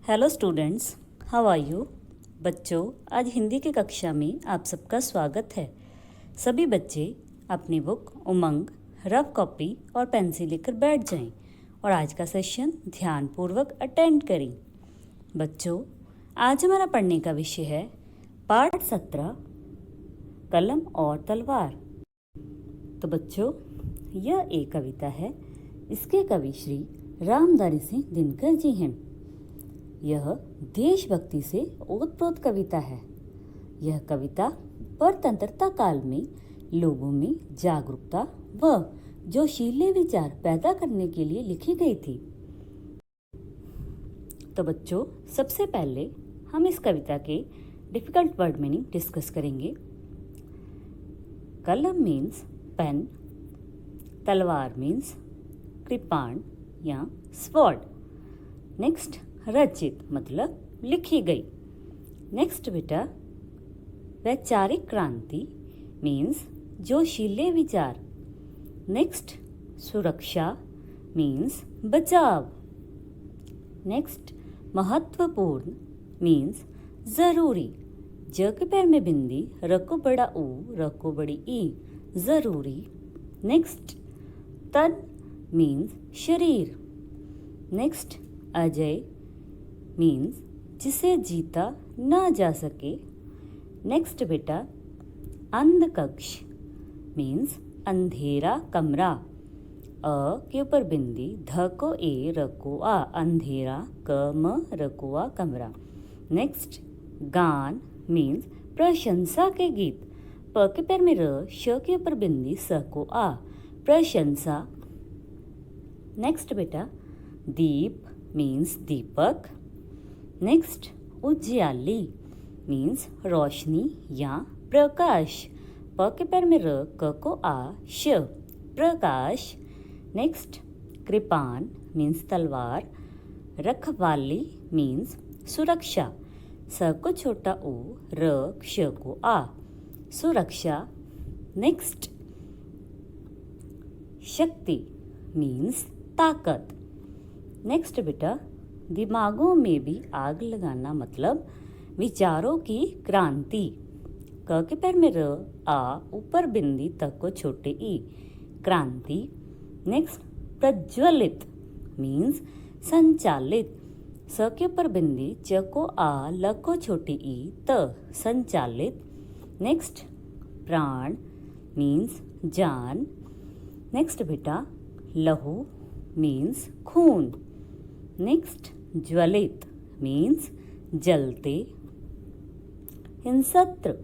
Hello students, how are you. बच्चों, आज हिंदी की कक्षा में आप सबका स्वागत है। सभी बच्चे अपनी बुक, उमंग, रफ कॉपी और पेंसिल लेकर बैठ जाएं और आज का सेशन ध्यानपूर्वक अटेंड करें। बच्चों, आज हमारा पढ़ने का विषय है पाठ 17, कलम और तलवार। तो बच्चों, यह एक कविता है। इसके कवि श्री रामधारी सिंह दिनकर जी हैं। यह देशभक्ति से ओतप्रोत कविता है। यह कविता परतंत्रता काल में लोगों में जागरूकता व जोशीले विचार पैदा करने के लिए लिखी गई थी। तो बच्चों, सबसे पहले हम इस कविता के डिफिकल्ट वर्ड मीनिंग डिस्कस करेंगे। कलम मीन्स पेन, तलवार मीन्स कृपाण या स्वॉर्ड। नेक्स्ट, रचित मतलब लिखी गई। नेक्स्ट बेटा, वैचारिक क्रांति मीन्स जोशीले विचार। नेक्स्ट, सुरक्षा मीन्स बचाव। नेक्स्ट, महत्वपूर्ण मीन्स जरूरी। ज के पैर में बिंदी, र को बड़ा ऊ, र को बड़ी ई, जरूरी। नेक्स्ट, तन मीन्स शरीर। नेक्स्ट, अजय मीन्स जिसे जीता ना जा सके। नेक्स्ट बेटा, अंधकक्ष मीन्स अंधेरा कमरा। अ के ऊपर बिंदी, ध को ए, र को आ, अंधेरा, क म र को आ, कमरा। नेक्स्ट, गान मीन्स प्रशंसा के गीत। प के पैर में र, श के ऊपर बिंदी, स को आ, प्रशंसा। नेक्स्ट बेटा, दीप मीन्स दीपक। नेक्स्ट, उज्याली मीन्स रोशनी या प्रकाश। प के पैर में र, क को आ, श, प्रकाश। नेक्स्ट, कृपाण मीन्स तलवार। रखवाली मीन्स सुरक्षा। स को छोटा ओ, र, क्ष को आ, सुरक्षा। नेक्स्ट, शक्ति मीन्स ताकत। नेक्स्ट बेटा, दिमागों में भी आग लगाना मतलब विचारों की क्रांति। क के पैर में र, आ, ऊपर बिंदी, तक को छोटे ई, क्रांति। नेक्स्ट, प्रज्वलित मीन्स संचालित। स के ऊपर बिंदी, च को आ, ल को छोटी ई, त, संचालित। नेक्स्ट, प्राण मीन्स जान। नेक्स्ट बेटा, लहू मीन्स खून। नेक्स्ट, ज्वलित मीन्स जलते। हिंसत्र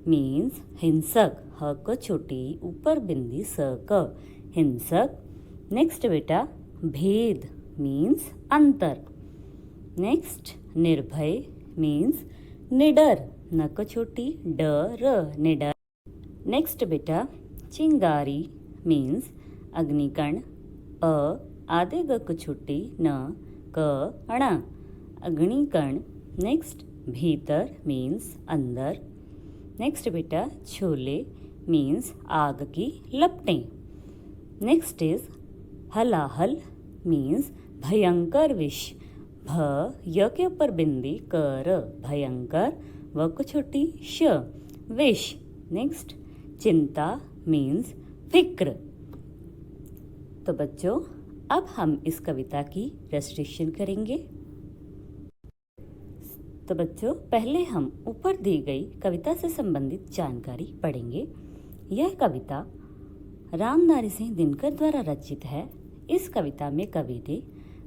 मीन्स हिंसक। ह को छोटी ऊपर बिंदी, स क, हिंसक। नेक्स्ट बेटा, भेद मीन्स अंतर। नेक्स्ट, निर्भय मीन्स निडर। न को छोटी, ड, र, निडर। नेक्स्ट बेटा, चिंगारी मीन्स अग्निकण। अ, आधे ग को छोटी, न, क, अण, अग्निकण। नेक्स्ट, भीतर मीन्स अंदर। नेक्स्ट बेटा, छोले मीन्स आग की लपटें। नेक्स्ट इज हलाहल मीन्स भयंकर विष। भ, य के ऊपर बिंदी, क, र, भयंकर, व को छोटी, श, विष। नेक्स्ट, चिंता मीन्स फिक्र। तो बच्चों, अब हम इस कविता की रेस्ट्रिक्शन करेंगे। तो बच्चों, पहले हम ऊपर दी गई कविता से संबंधित जानकारी पढ़ेंगे। यह कविता रामधारी सिंह दिनकर द्वारा रचित है। इस कविता में कवि ने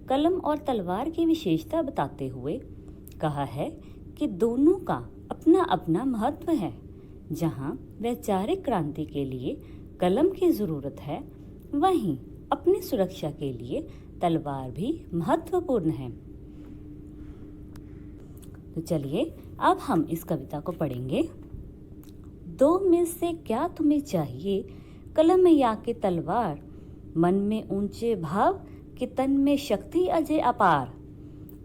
कलम और तलवार की विशेषता बताते हुए कहा है कि दोनों का अपना अपना महत्व है। जहाँ वैचारिक क्रांति के लिए कलम की ज़रूरत है, वहीं अपनी सुरक्षा के लिए तलवार भी महत्वपूर्ण है। तो चलिए अब हम इस कविता को पढ़ेंगे। दो में से क्या तुम्हें चाहिए, कलम या कि तलवार, मन में ऊंचे भाव कि तन में शक्ति अजय अपार।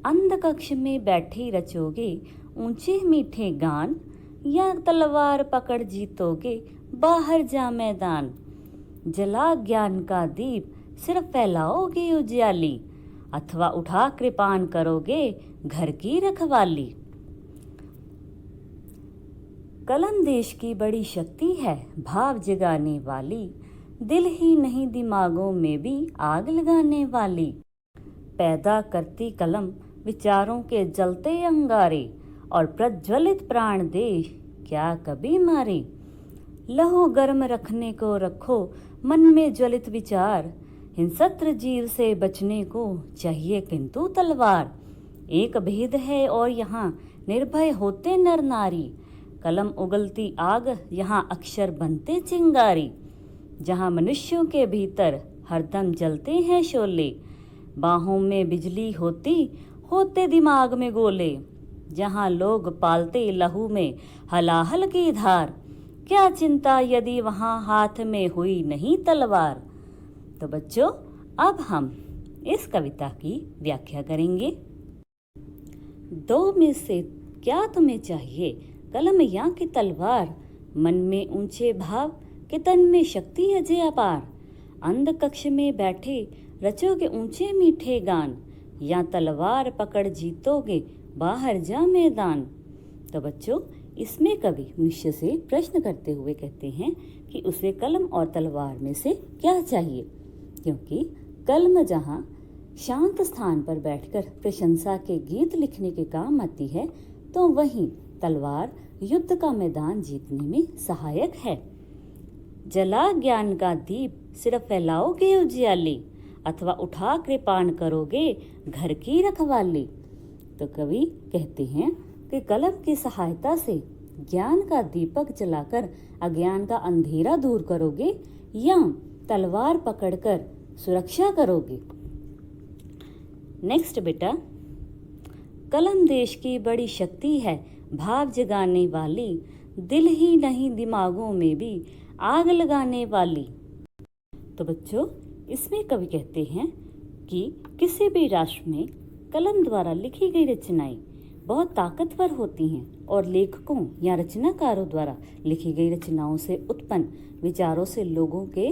अंधकक्ष में बैठे रचोगे ऊंचे मीठे गान, या तलवार पकड़ जीतोगे बाहर जा मैदान। जला ज्ञान का दीप सिर्फ फैलाओगे उजियाली, अथवा उठा कृपाण करोगे घर की रखवाली। कलम देश की बड़ी शक्ति है भाव जगाने वाली, दिल ही नहीं दिमागों में भी आग लगाने वाली। पैदा करती कलम विचारों के जलते अंगारे, और प्रज्वलित प्राण देश क्या कभी मारे। लहू गर्म रखने को रखो मन में ज्वलित विचार, हिंसत्र जीव से बचने को चाहिए किंतु तलवार। एक भेद है और यहाँ निर्भय होते नर नारी, कलम उगलती आग यहाँ अक्षर बनते चिंगारी। जहाँ मनुष्यों के भीतर हरदम जलते हैं शोले, बाहों में बिजली होती होते दिमाग में गोले। जहाँ लोग पालते लहू में हलाहल की धार, क्या चिंता यदि वहाँ हाथ में हुई नहीं तलवार। तो बच्चों, अब हम इस कविता की व्याख्या करेंगे। दो में से क्या तुम्हें चाहिए, कलम या कि तलवार। मन में ऊंचे भाव कि तन में शक्ति अजय अपार। अंध कक्ष में बैठे रचोगे ऊंचे मीठे गान, या तलवार पकड़ जीतोगे बाहर जा मैदान। तो बच्चों, इसमें कवि मनुष्य से प्रश्न करते हुए कहते हैं कि उसे कलम और तलवार में से क्या चाहिए, क्योंकि कलम जहाँ शांत स्थान पर बैठकर प्रशंसा के गीत लिखने के काम आती है, तो वहीं तलवार युद्ध का मैदान जीतने में सहायक है। जला ज्ञान का दीप सिर्फ फैलाओगे उजियाले, अथवा उठा कृपाण करोगे घर की रखवाली। तो कवि कहते हैं कि कलम की सहायता से ज्ञान का दीपक जलाकर अज्ञान का अंधेरा दूर करोगे, या तलवार पकड़कर सुरक्षा करोगे। नेक्स्ट बेटा, कलम देश की बड़ी शक्ति है भाव जगाने वाली, दिल ही नहीं दिमागों में भी आग लगाने वाली। तो बच्चों, इसमें कवि कहते हैं कि किसी भी राष्ट्र में कलम द्वारा लिखी गई रचनाएं बहुत ताकतवर होती हैं, और लेखकों या रचनाकारों द्वारा लिखी गई रचनाओं से उत्पन्न विचारों से लोगों के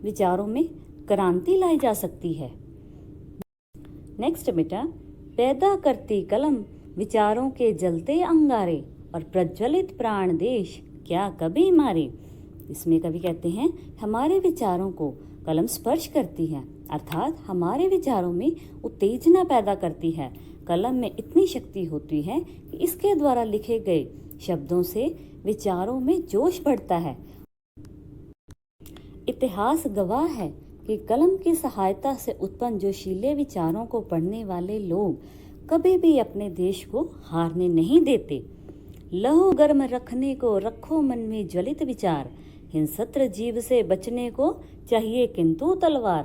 विचारों में क्रांति लाई जा सकती है। नेक्स्ट बेटा, पैदा करती कलम विचारों के जलते अंगारे, और प्रज्वलित प्राण देश क्या कभी मारे। इसमें कवि कहते हैं हमारे विचारों को कलम स्पर्श करती है, अर्थात हमारे विचारों में उत्तेजना पैदा करती है। कलम में इतनी शक्ति होती है कि इसके द्वारा लिखे गए शब्दों से विचारों में जोश बढ़ता है। इतिहास गवाह है कि कलम की सहायता से उत्पन्न जोशीले विचारों को पढ़ने वाले लोग कभी भी अपने देश को हारने नहीं देते। लहू गर्म रखने को रखो मन में ज्वलित विचार, हिंसत्र जीव से बचने को चाहिए किंतु तलवार।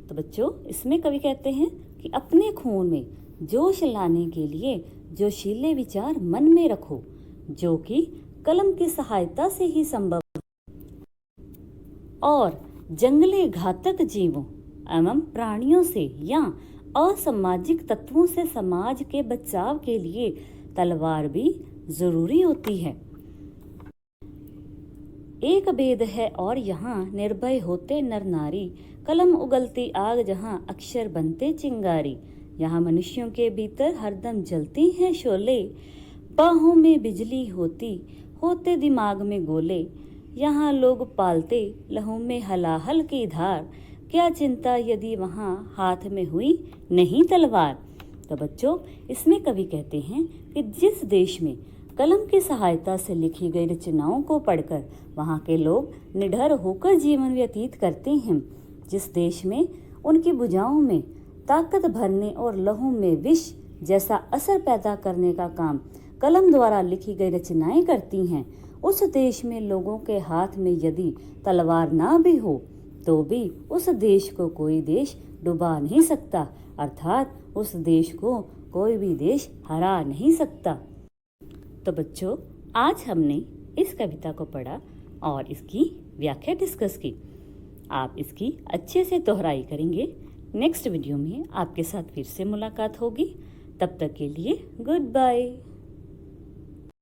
तो बच्चों, इसमें कवि कहते हैं कि अपने खून में जोश लाने के लिए जोशीले विचार मन में रखो, जो कि कलम की सहायता से ही संभव है। और जंगली घातक जीवों एवं प्राणियों से या असामाजिक तत्वों से समाज के बचाव के लिए तलवार भी जरूरी होती है। एक भेद है और यहाँ निर्भय होते नर नारी, कलम उगलती आग जहाँ अक्षर बनते चिंगारी। यहाँ मनुष्यों के भीतर हरदम जलती हैं शोले, बाहों में बिजली होती होते दिमाग में गोले। यहाँ लोग पालते लहू में हलाहल की धार, क्या चिंता यदि वहाँ हाथ में हुई नहीं तलवार। तो बच्चों, इसमें कवि कहते हैं कि जिस देश में कलम की सहायता से लिखी गई रचनाओं को पढ़कर वहाँ के लोग निडर होकर जीवन व्यतीत करते हैं, जिस देश में उनकी भुजाओं में ताकत भरने और लहू में विष जैसा असर पैदा करने का काम कलम द्वारा लिखी गई रचनाएं करती हैं, उस देश में लोगों के हाथ में यदि तलवार ना भी हो तो भी उस देश को कोई देश डुबा नहीं सकता, अर्थात उस देश को कोई भी देश हरा नहीं सकता। तो बच्चों, आज हमने इस कविता को पढ़ा और इसकी व्याख्या डिस्कस की। आप इसकी अच्छे से दोहराई करेंगे। नेक्स्ट वीडियो में आपके साथ फिर से मुलाकात होगी। तब तक के लिए गुड बाय।